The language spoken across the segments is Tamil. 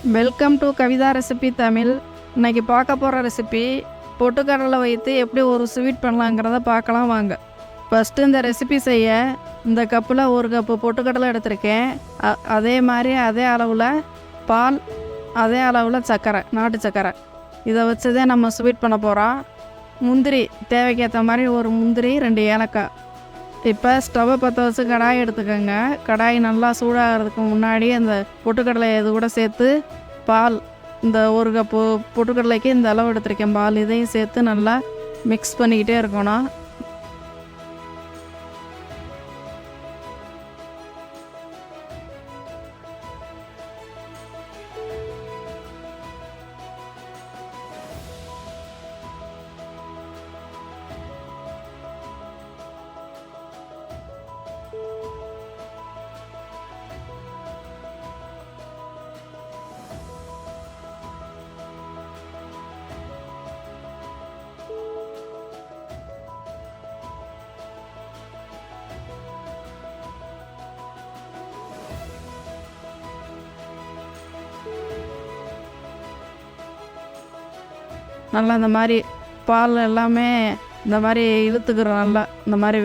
Welcome to Kavitha recipe Tamil. இன்னைக்கு பார்க்க போகிற ரெசிபி பொட்டுக்கடலை வைத்து எப்படி ஒரு ஸ்வீட் பண்ணலாங்கிறத பார்க்கலாம் வாங்க. ஃபஸ்ட்டு இந்த ரெசிபி செய்ய இந்த கப்பில் 1 கப்பு பொட்டுக்கடலை எடுத்திருக்கேன். அதே மாதிரி அதே அளவில் பால், அதே அளவில் சர்க்கரை, நாட்டு சர்க்கரை, இதை வச்சு தான் நம்ம ஸ்வீட் பண்ண போகிறோம். முந்திரி தேவைக்கேற்ற மாதிரி ஒரு முந்திரி, 2 ஏலக்காய். இப்போ ஸ்டவ்வை பற்ற வச்சு கடாய் எடுத்துக்கோங்க. கடாய் நல்லா சூடாகிறதுக்கு முன்னாடி அந்த பொட்டுக்கடலை இது கூட சேர்த்து பால், இந்த 1 கப்பு பொட்டுக்கடலைக்கு இந்த அளவு எடுத்திருக்கேன் பால், இதையும் சேர்த்து நல்லா மிக்ஸ் பண்ணிக்கிட்டே இருக்கணும். நல்லா இந்த மாதிரி பால் எல்லாமே இந்த மாதிரி இழுத்துக்கிறோம். நல்லா இந்த மாதிரி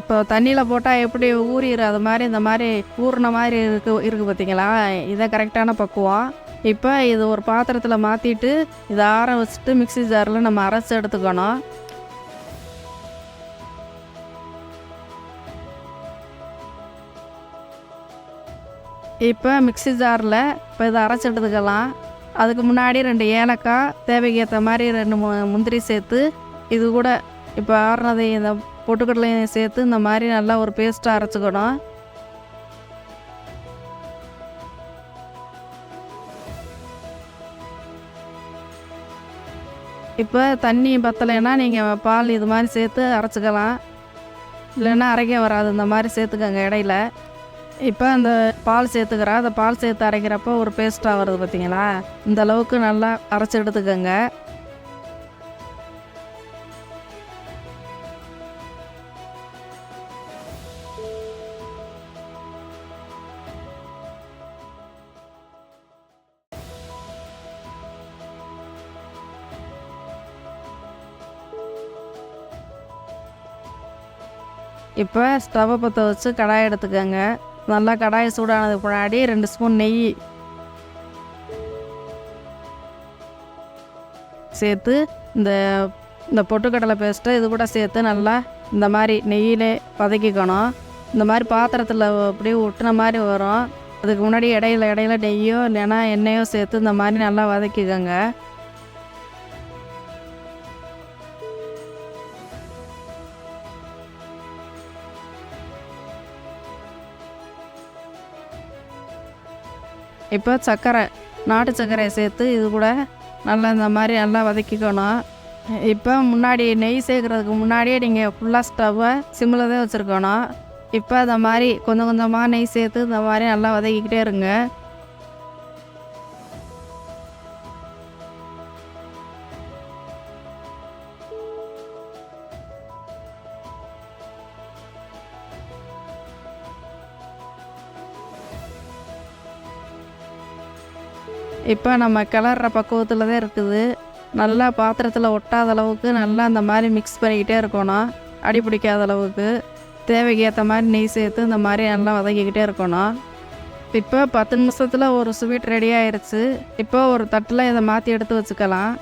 இப்போ தண்ணியில் போட்டால் எப்படி ஊறிடு, அது மாதிரி இந்த மாதிரி ஊறின மாதிரி இருக்குது பார்த்தீங்களா? இதை கரெக்டான பக்குவம். இப்போ இது ஒரு பாத்திரத்தில் மாற்றிட்டு இதை ஆற வச்சுட்டு மிக்ஸி ஜாரில் நம்ம அரைச்சி எடுத்துக்கணும். இப்போ மிக்ஸி ஜாரில் இப்போ இதை அரைச்சி எடுத்துக்கலாம். அதுக்கு முன்னாடி 2 ஏலக்காய், தேவைக்கு ஏற்ற மாதிரி 2 முந்திரி சேர்த்து இது கூட இப்போ ஆறுனதையும் இந்த பொட்டுக்கடலையும் சேர்த்து இந்த மாதிரி நல்லா ஒரு பேஸ்ட்டாக அரைச்சிக்கணும். இப்போ தண்ணி பத்தலைன்னா நீங்கள் பால் இது மாதிரி சேர்த்து அரைச்சிக்கலாம், இல்லைன்னா அரைக்க வராது. இந்த மாதிரி சேர்த்துக்கோங்க இடையில. இப்போ அந்த பால் சேர்த்துக்கிறேன். அந்த பால் சேர்த்து அரைக்கிறப்போ ஒரு பேஸ்ட்டாக வருது பார்த்தீங்களா? இந்த அளவுக்கு நல்லா அரைச்சி எடுத்துக்கோங்க. இப்போ ஸ்டவ்வை பற்ற வச்சு கடாய் எடுத்துக்கோங்க. நல்லா கடாய் சூடானதுக்கு முன்னாடி 2 ஸ்பூன் நெய் சேர்த்து இந்த இந்த பொட்டுக்கடலை பேஸ்ட்டை இது கூட சேர்த்து நல்லா இந்த மாதிரி நெய்யிலே வதக்கிக்கணும். இந்த மாதிரி பாத்திரத்தில் அப்படியே ஒட்டின மாதிரி வரும். அதுக்கு முன்னாடி இடையில நெய்யோ இல்லைன்னா எண்ணெயோ சேர்த்து இந்த மாதிரி நல்லா வதக்கிக்கோங்க. இப்போ சர்க்கரை, நாட்டு சர்க்கரையை சேர்த்து இது கூட நல்லா இந்த மாதிரி நல்லா வதக்கிக்கணும். இப்போ முன்னாடி நெய் சேர்க்குறதுக்கு முன்னாடியே நீங்கள் ஃபுல்லாக ஸ்டவ்வை சிம்மில் தான் வச்சுருக்கணும். இப்போ இந்த மாதிரி கொஞ்சம் கொஞ்சமாக நெய் சேர்த்து இந்த மாதிரி நல்லா வதக்கிக்கிட்டே இருங்க. இப்போ நம்ம கிளற பக்குவத்தில் தான் இருக்குது. நல்லா பாத்திரத்தில் ஒட்டாத அளவுக்கு நல்லா அந்த மாதிரி மிக்ஸ் பண்ணிக்கிட்டே இருக்கணும். அடி பிடிக்காத அளவுக்கு தேவைக்கு ஏற்ற மாதிரி நெய் சேர்த்து இந்த மாதிரி நல்லா வதக்கிக்கிட்டே இருக்கணும். இப்போ 10 நிமிஷத்தில் ஒரு ஸ்வீட் ரெடி ஆயிடுச்சு. இப்போ ஒரு தட்டில் இதை மாற்றி எடுத்து வச்சுக்கலாம்.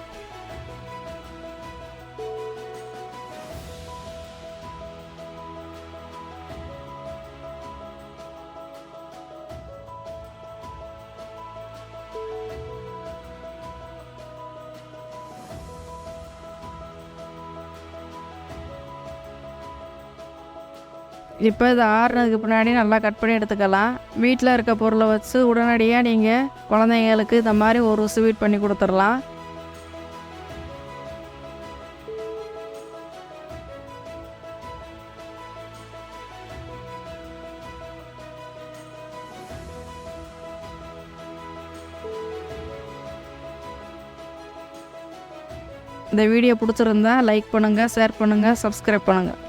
இப்போ இதை ஆறுனதுக்கு பின்னாடி நல்லா கட் பண்ணி எடுத்துக்கலாம். வீட்டில் இருக்க பொருளை வச்சு உடனடியாக நீங்கள் குழந்தைங்களுக்கு இந்த மாதிரி ஒரு ஸ்வீட் பண்ணி கொடுத்துடலாம். இந்த வீடியோ பிடிச்சிருந்தா லைக் பண்ணுங்கள், ஷேர் பண்ணுங்கள், சப்ஸ்கிரைப் பண்ணுங்கள்.